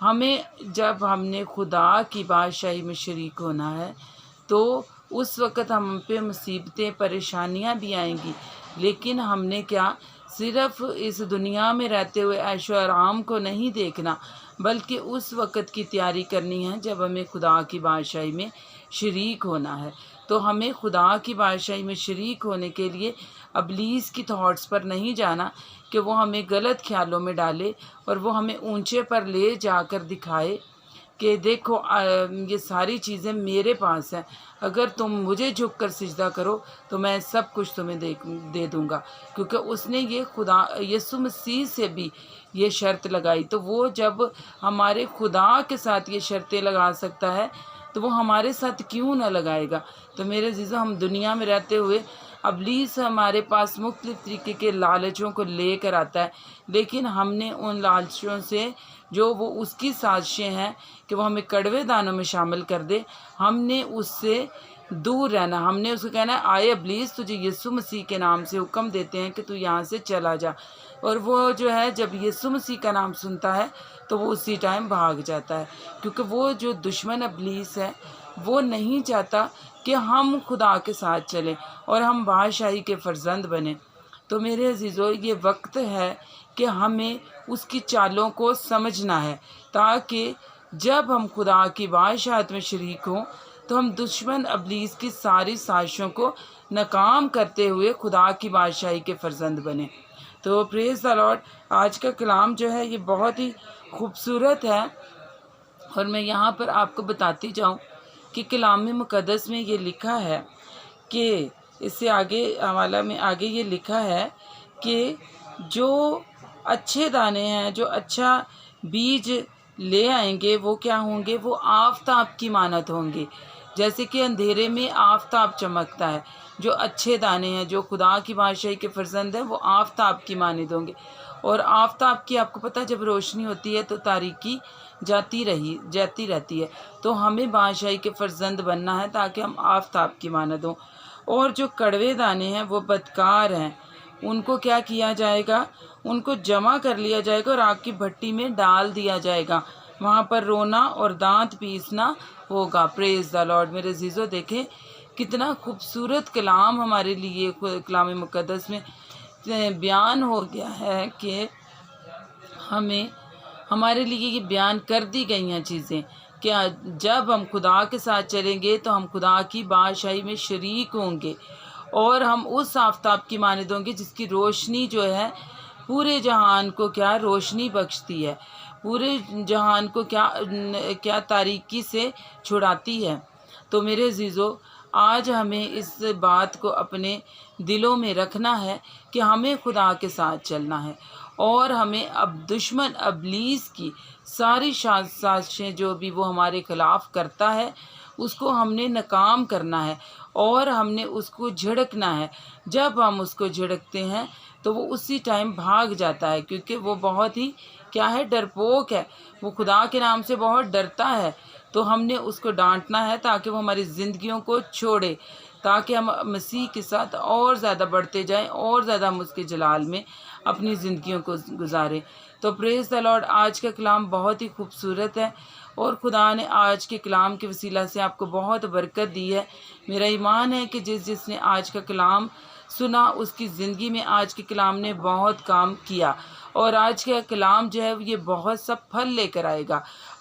ہمیں جب ہم نے خدا کی بادشاہی میں شریک ہونا ہے تو اس وقت ہم پہ مصیبتیں پریشانیاں بھی آئیں گی، لیکن ہم نے کیا صرف اس دنیا میں رہتے ہوئے عیش و آرام کو نہیں دیکھنا، بلکہ اس وقت کی تیاری کرنی ہے جب ہمیں خدا کی بادشاہی میں شریک ہونا ہے۔ تو ہمیں خدا کی بادشاہی میں شریک ہونے کے لیے ابلیس کی تھاٹس پر نہیں جانا کہ وہ ہمیں غلط خیالوں میں ڈالے اور وہ ہمیں اونچے پر لے جا کر دکھائے کہ دیکھو یہ ساری چیزیں میرے پاس ہیں، اگر تم مجھے جھک کر سجدہ کرو تو میں سب کچھ تمہیں دے دوں گا، کیونکہ اس نے یہ خدا یسوع مسیح سے بھی یہ شرط لگائی۔ تو وہ جب ہمارے خدا کے ساتھ یہ شرطیں لگا سکتا ہے تو وہ ہمارے ساتھ کیوں نہ لگائے گا۔ تو میرے عزیزو، ہم دنیا میں رہتے ہوئے ابلیس ہمارے پاس مختلف طریقے کے لالچوں کو لے کر آتا ہے، لیکن ہم نے ان لالچوں سے جو وہ اس کی سازشیں ہیں کہ وہ ہمیں کڑوے دانوں میں شامل کر دے، ہم نے اس سے دور رہنا۔ ہم نے اس کو کہنا ہے آئے ابلیس، تجھے یسوع مسیح کے نام سے حکم دیتے ہیں کہ تو یہاں سے چلا جا، اور وہ جو ہے جب یسوع مسیح کا نام سنتا ہے تو وہ اسی ٹائم بھاگ جاتا ہے، کیونکہ وہ جو دشمن ابلیس ہے وہ نہیں چاہتا کہ ہم خدا کے ساتھ چلیں اور ہم بادشاہی کے فرزند بنیں۔ تو میرے عزیزو، یہ وقت ہے کہ ہمیں اس کی چالوں کو سمجھنا ہے، تاکہ جب ہم خدا کی بادشاہت میں شریک ہوں تو ہم دشمن ابلیس کی ساری سازشوں کو ناکام کرتے ہوئے خدا کی بادشاہی کے فرزند بنیں۔ تو پریز دی لارڈ، آج کا کلام جو ہے یہ بہت ہی خوبصورت ہے، اور میں یہاں پر آپ کو بتاتی جاؤں کہ کلام مقدس میں یہ لکھا ہے کہ اس سے آگے حوالہ میں آگے یہ لکھا ہے کہ جو اچھے دانے ہیں، جو اچھا بیج لے آئیں گے، وہ کیا ہوں گے؟ وہ آفتاب کی مانند ہوں گے، جیسے کہ اندھیرے میں آفتاب چمکتا ہے۔ جو اچھے دانے ہیں، جو خدا کی بادشاہی کے فرزند ہیں، وہ آفتاب کی مانند ہوں گے، اور آفتاب کی آپ کو پتہ جب روشنی ہوتی ہے تو تاریکی جاتی رہتی ہے۔ تو ہمیں بادشاہی کے فرزند بننا ہے تاکہ ہم آفتاب کی مانند ہوں۔ اور جو کڑوے دانے ہیں وہ بدکار ہیں، ان کو کیا کیا جائے گا؟ ان کو جمع کر لیا جائے گا اور آگ کی بھٹی میں ڈال دیا جائے گا، وہاں پر رونا اور دانت پیسنا ہوگا۔ پریز دی لارڈ۔ میرے عزیزو، دیکھیں کتنا خوبصورت کلام ہمارے لیے کلام مقدس میں بیان ہو گیا ہے کہ ہمارے لیے یہ بیان کر دی گئی ہیں چیزیں کہ جب ہم خدا کے ساتھ چلیں گے تو ہم خدا کی بادشاہی میں شریک ہوں گے، اور ہم اس آفتاب کی مانند ہوں گے جس کی روشنی جو ہے پورے جہان کو کیا روشنی بخشتی ہے، پورے جہان کو کیا تاریکی سے چھڑاتی ہے۔ تو میرے عزیزو، آج ہمیں اس بات کو اپنے دلوں میں رکھنا ہے کہ ہمیں خدا کے ساتھ چلنا ہے، اور ہمیں اب دشمن ابلیس کی ساری سازشیں جو بھی وہ ہمارے خلاف کرتا ہے اس کو ہم نے ناکام کرنا ہے، اور ہم نے اس کو جھڑکنا ہے۔ جب ہم اس کو جھڑکتے ہیں تو وہ اسی ٹائم بھاگ جاتا ہے، کیونکہ وہ بہت ہی کیا ہے؟ ڈرپوک ہے، وہ خدا کے نام سے بہت ڈرتا ہے۔ تو ہم نے اس کو ڈانٹنا ہے تاکہ وہ ہماری زندگیوں کو چھوڑے، تاکہ ہم مسیح کے ساتھ اور زیادہ بڑھتے جائیں، اور زیادہ ہم اس کے جلال میں اپنی زندگیوں کو گزاریں۔ تو پریز دی لارڈ، آج کا کلام بہت ہی خوبصورت ہے، اور خدا نے آج کے کلام کے وسیلہ سے آپ کو بہت برکت دی ہے۔ میرا ایمان ہے کہ جس نے آج کا کلام سنا اس کی زندگی میں آج کے کلام نے بہت کام کیا، اور آج کا کلام جو ہے یہ بہت سا پھل لے کر آئے گا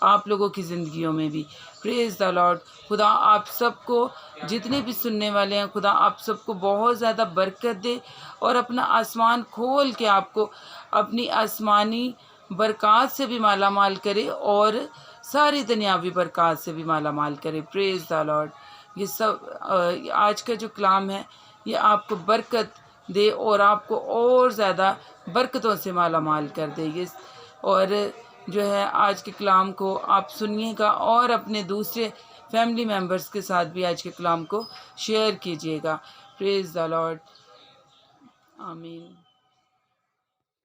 آپ لوگوں کی زندگیوں میں بھی۔ پریز دی لارڈ۔ خدا آپ سب کو، جتنے بھی سننے والے ہیں، خدا آپ سب کو بہت زیادہ برکت دے، اور اپنا آسمان کھول کے آپ کو اپنی آسمانی برکات سے بھی مالا مال کرے، اور ساری دنیاوی برکات سے بھی مالا مال کرے۔ پریز دی لارڈ۔ یہ سب آج کا جو کلام ہے یہ آپ کو برکت دے، اور آپ کو اور زیادہ برکتوں سے مالا مال کر دے۔ اور جو ہے آج کے کلام کو آپ سنیے گا، اور اپنے دوسرے فیملی ممبرس کے ساتھ بھی آج کے کلام کو شیئر کیجیے گا۔ پریز دی لارڈ۔ آمین۔